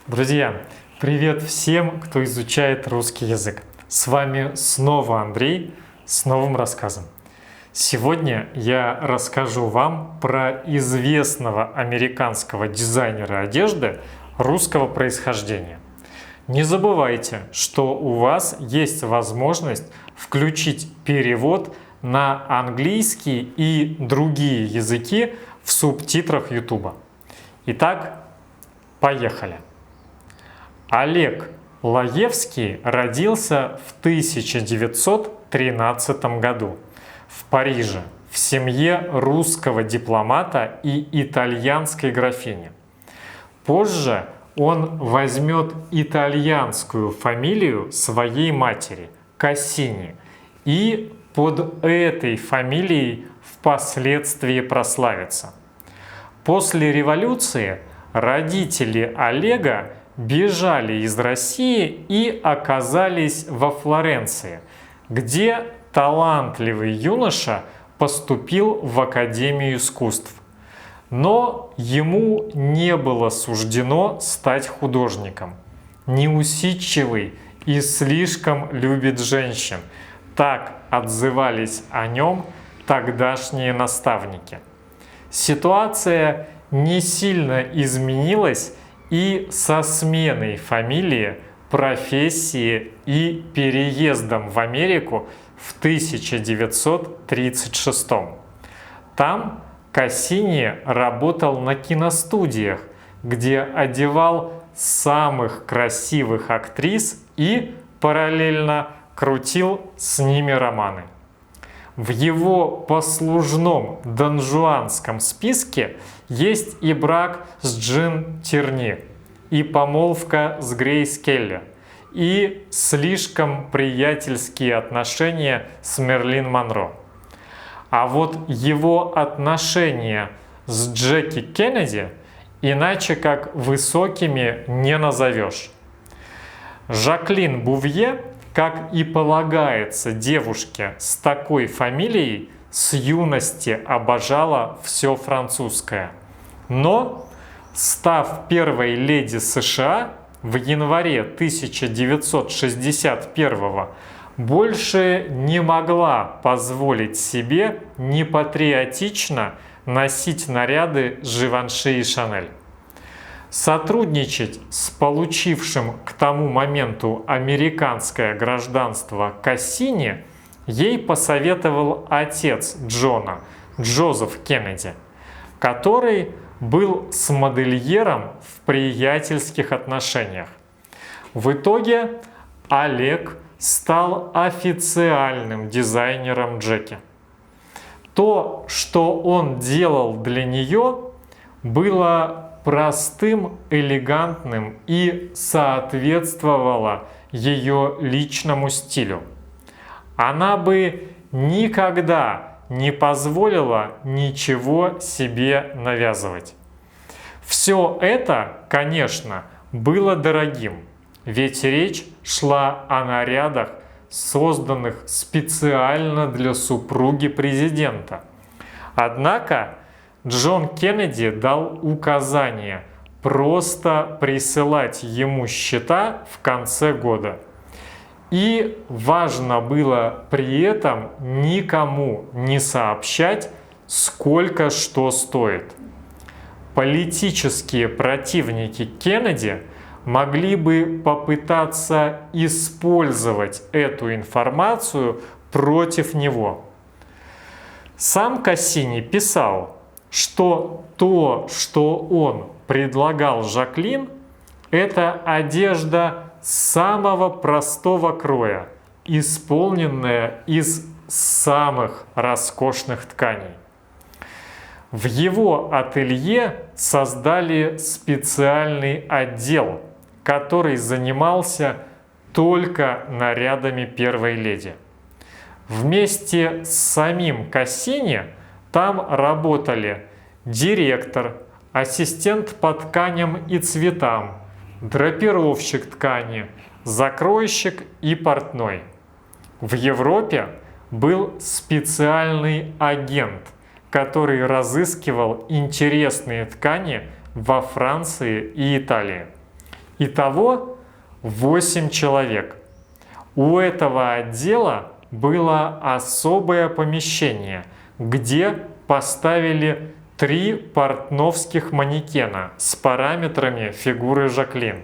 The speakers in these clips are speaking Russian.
Друзья, привет всем, кто изучает русский язык. С вами снова Андрей с новым рассказом. Сегодня я расскажу вам про известного американского дизайнера одежды русского происхождения. Не забывайте, что у вас есть возможность включить перевод на английский и другие языки в субтитрах YouTube. Итак, поехали! Олег Лаевский родился в 1913 году в Париже в семье русского дипломата и итальянской графини. Позже он возьмет итальянскую фамилию своей матери – Кассини, и под этой фамилией впоследствии прославится. После революции родители Олега бежали из России и оказались во Флоренции, где талантливый юноша поступил в Академию искусств. Но ему не было суждено стать художником. Неусидчивый и слишком любит женщин. Так отзывались о нем тогдашние наставники. Ситуация не сильно изменилась и со сменой фамилии, профессии и переездом в Америку в 1936. Там Кассини работал на киностудиях, где одевал самых красивых актрис и параллельно крутил с ними романы. В его послужном донжуанском списке есть и брак с Джин Тирни, и помолвка с Грейс Келли, и слишком приятельские отношения с Мерлин Монро. А вот его отношения с Джеки Кеннеди иначе как высокими не назовешь. Жаклин Бувье, как и полагается девушке с такой фамилией, с юности обожала все французское. Но, став первой леди США в январе 1961 больше не могла позволить себе непатриотично носить наряды Живанши и Шанель. Сотрудничать с получившим к тому моменту американское гражданство Кассини ей посоветовал отец Джона, Джозеф Кеннеди, который был с модельером в приятельских отношениях. В итоге Олег стал официальным дизайнером Джеки. То, что он делал для нее, было простым, элегантным и соответствовало ее личному стилю. Она бы никогда не позволила ничего себе навязывать. Все это, конечно, было дорогим, ведь речь шла о нарядах, созданных специально для супруги президента. Однако Джон Кеннеди дал указание просто присылать ему счета в конце года. И важно было при этом никому не сообщать, сколько что стоит. Политические противники Кеннеди могли бы попытаться использовать эту информацию против него. Сам Кассини писал, что то, что он предлагал Жаклин, это одежда самого простого кроя, исполненная из самых роскошных тканей. В его ателье создали специальный отдел, который занимался только нарядами первой леди. Вместе с самим Кассини там работали директор, ассистент по тканям и цветам, драпировщик ткани, закройщик и портной. В Европе был специальный агент, который разыскивал интересные ткани во Франции и Италии. Итого 8 человек. У этого отдела было особое помещение, где поставили 3 портновских манекена с параметрами фигуры Жаклин.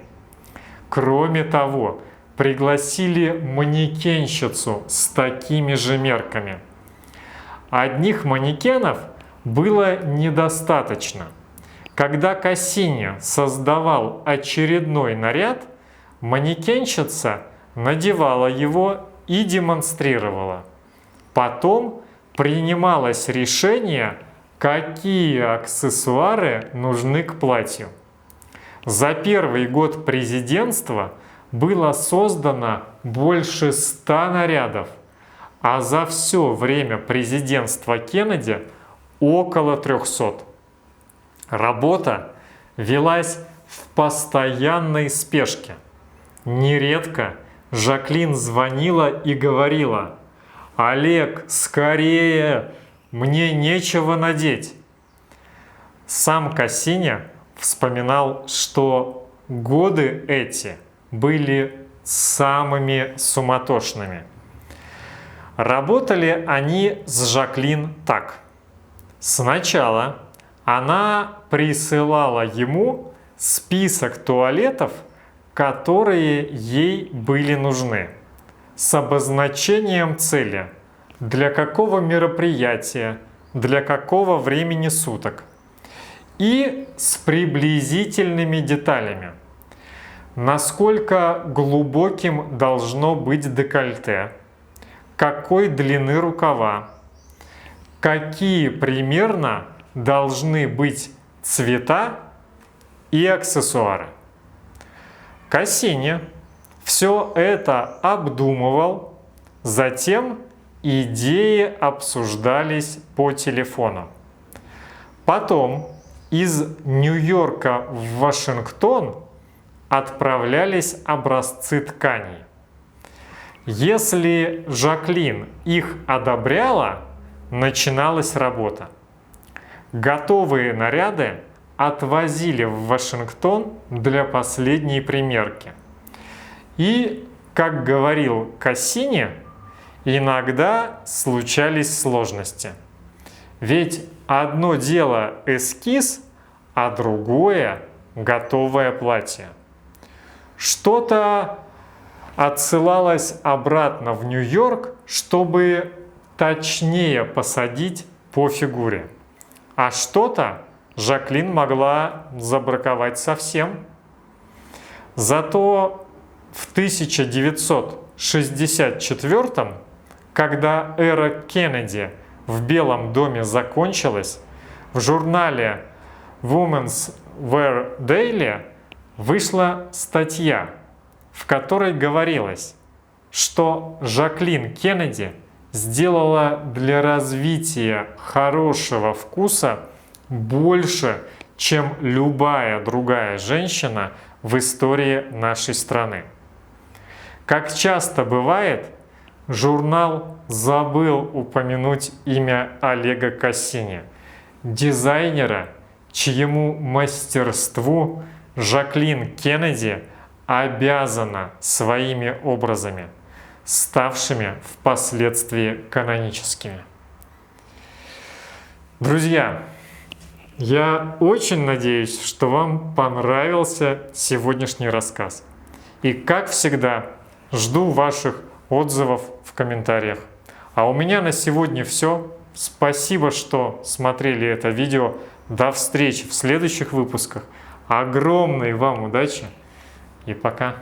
Кроме того, пригласили манекенщицу с такими же мерками. Одних манекенов было недостаточно. Когда Кассини создавал очередной наряд, манекенщица надевала его и демонстрировала. Потом принималось решение, какие аксессуары нужны к платью. За первый год президентства было создано больше 100 нарядов, а за все время президентства Кеннеди около 300. Работа велась в постоянной спешке. Нередко Жаклин звонила и говорила: «Олег, скорее, мне нечего надеть». Сам Кассини вспоминал, что годы эти были самыми суматошными. Работали они с Жаклин так. Сначала она присылала ему список туалетов, которые ей были нужны, с обозначением цели, для какого мероприятия, для какого времени суток, и с приблизительными деталями. Насколько глубоким должно быть декольте, какой длины рукава, какие примерно должны быть цвета и аксессуары. Кассини все это обдумывал, затем идеи обсуждались по телефону. Потом из Нью-Йорка в Вашингтон отправлялись образцы тканей. Если Жаклин их одобряла, начиналась работа. Готовые наряды отвозили в Вашингтон для последней примерки. И, как говорил Кассини, иногда случались сложности. Ведь одно дело эскиз, а другое готовое платье. Что-то отсылалось обратно в Нью-Йорк, чтобы точнее посадить по фигуре. А что-то Жаклин могла забраковать совсем. Зато в 1964, когда эра Кеннеди в Белом доме закончилась, в журнале Women's Wear Daily вышла статья, в которой говорилось, что Жаклин Кеннеди сделала для развития хорошего вкуса больше, чем любая другая женщина в истории нашей страны. Как часто бывает, журнал забыл упомянуть имя Олега Кассини, дизайнера, чьему мастерству Жаклин Кеннеди обязана своими образами, ставшими впоследствии каноническими. Друзья, я очень надеюсь, что вам понравился сегодняшний рассказ. И, как всегда, жду ваших отзывов в комментариях. А у меня на сегодня все. Спасибо, что смотрели это видео. До встречи в следующих выпусках. Огромной вам удачи и пока!